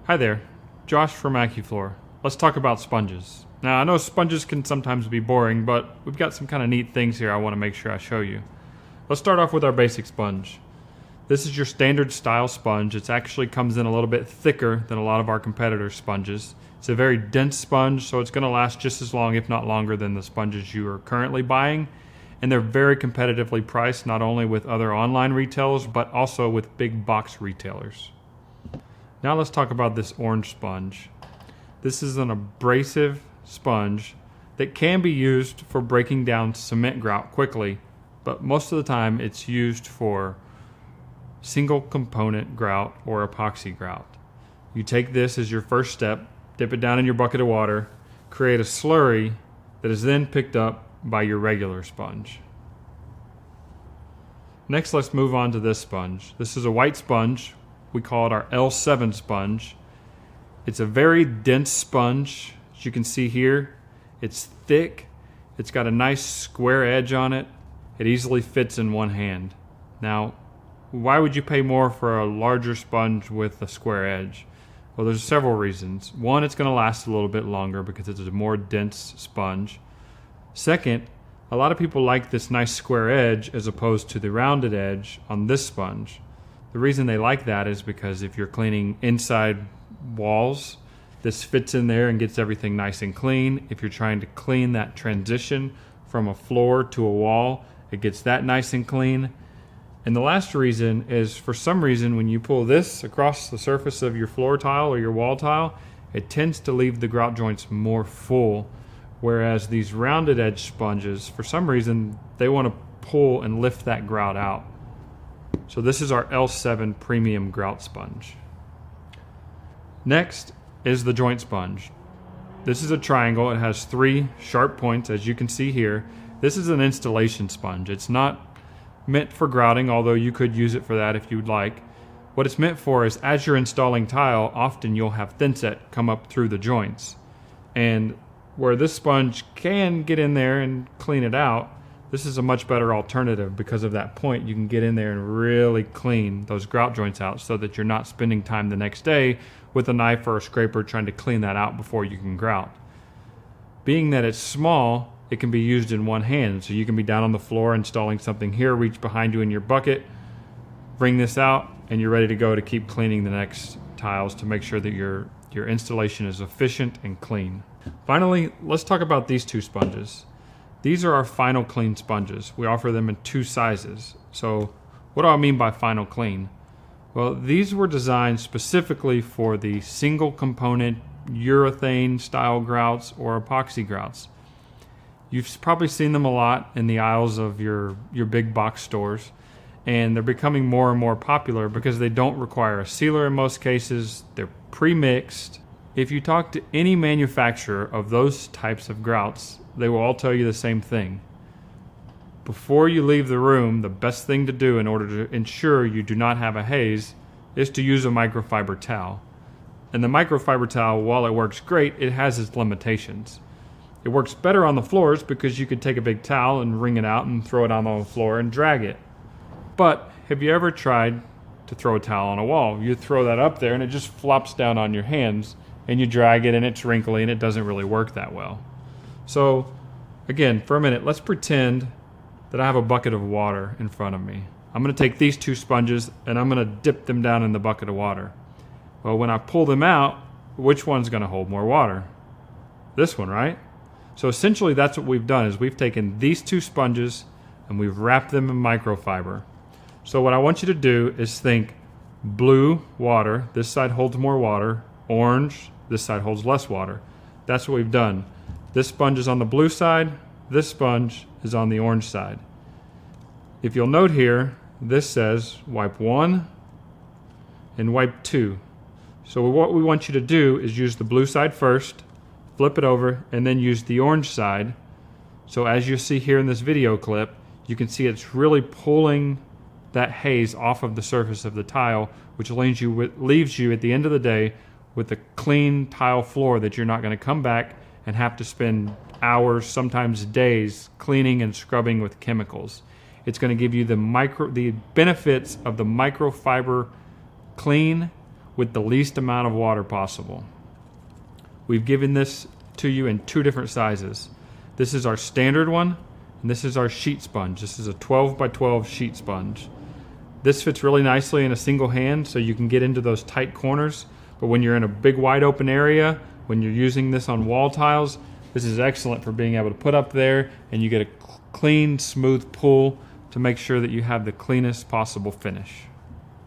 Hi there, Josh from Acufloor. Let's talk about sponges. Now, I know sponges can sometimes be boring, but we've got some kind of neat things here I want to make sure I show you. Let's start off with our basic sponge. This is your standard style sponge. It actually comes in a little bit thicker than a lot of our competitors' sponges. It's a very dense sponge, so it's going to last just as long, if not longer, than the sponges you are currently buying. And they're very competitively priced, not only with other online retailers, but also with big box retailers. Now let's talk about this orange sponge. This is an abrasive sponge that can be used for breaking down cement grout quickly, but most of the time it's used for single component grout or epoxy grout. You take this as your first step, dip it down in your bucket of water, create a slurry that is then picked up by your regular sponge. Next, let's move on to this sponge. This is a white sponge. We call it our L7 sponge. It's a very dense sponge. As you can see here, it's thick. It's got a nice square edge on it. It easily fits in one hand. Now, why would you pay more for a larger sponge with a square edge? Well, there's several reasons. One, it's going to last a little bit longer because it's a more dense sponge. Second, a lot of people like this nice square edge as opposed to the rounded edge on this sponge. The reason they like that is because if you're cleaning inside walls, this fits in there and gets everything nice and clean. If you're trying to clean that transition from a floor to a wall, it gets that nice and clean. And the last reason is, for some reason, when you pull this across the surface of your floor tile or your wall tile, it tends to leave the grout joints more full, whereas these rounded edge sponges, for some reason, they want to pull and lift that grout out. So this is our L7 Premium Grout Sponge. Next is the joint sponge. This is a triangle. It has 3 sharp points, as you can see here. This is an installation sponge. It's not meant for grouting, although you could use it for that if you'd like. What it's meant for is, as you're installing tile, often you'll have thinset come up through the joints. And where this sponge can get in there and clean it out, this is a much better alternative because of that point. You can get in there and really clean those grout joints out so that you're not spending time the next day with a knife or a scraper trying to clean that out before you can grout. Being that it's small, it can be used in one hand. So you can be down on the floor installing something here, reach behind you in your bucket, bring this out, and you're ready to go to keep cleaning the next tiles to make sure that your installation is efficient and clean. Finally, let's talk about these 2 sponges. These are our Final Clean sponges. We offer them in 2 sizes. So what do I mean by Final Clean? Well, these were designed specifically for the single component urethane style grouts or epoxy grouts. You've probably seen them a lot in the aisles of your big box stores, and they're becoming more and more popular because they don't require a sealer in most cases. They're pre-mixed. If you talk to any manufacturer of those types of grouts, they will all tell you the same thing. Before you leave the room, the best thing to do in order to ensure you do not have a haze is to use a microfiber towel. And the microfiber towel, while it works great, it has its limitations. It works better on the floors because you could take a big towel and wring it out and throw it on the floor and drag it. But have you ever tried to throw a towel on a wall? You throw that up there and it just flops down on your hands, and you drag it and it's wrinkly and it doesn't really work that well. So again, for a minute, let's pretend that I have a bucket of water in front of me. I'm going to take these 2 sponges and I'm going to dip them down in the bucket of water. Well, when I pull them out, which one's going to hold more water? This one, right? So essentially that's what we've done, is we've taken these 2 sponges and we've wrapped them in microfiber. So what I want you to do is think blue water, this side holds more water, orange, this side holds less water. That's what we've done. This sponge is on the blue side, this sponge is on the orange side. If you'll note here, this says wipe 1 and wipe 2. So what we want you to do is use the blue side first, flip it over, and then use the orange side. So as you see here in this video clip, you can see it's really pulling that haze off of the surface of the tile, which leaves you at the end of the day with a clean tile floor that you're not going to come back and have to spend hours, sometimes days, cleaning and scrubbing with chemicals. It's going to give you the benefits of the microfiber clean with the least amount of water possible. We've given this to you in 2 different sizes. This is our standard one, and this is our sheet sponge. This is a 12 by 12 sheet sponge. This fits really nicely in a single hand, so you can get into those tight corners. But when you're in a big wide open area, when you're using this on wall tiles, this is excellent for being able to put up there, and you get a clean, smooth pull to make sure that you have the cleanest possible finish.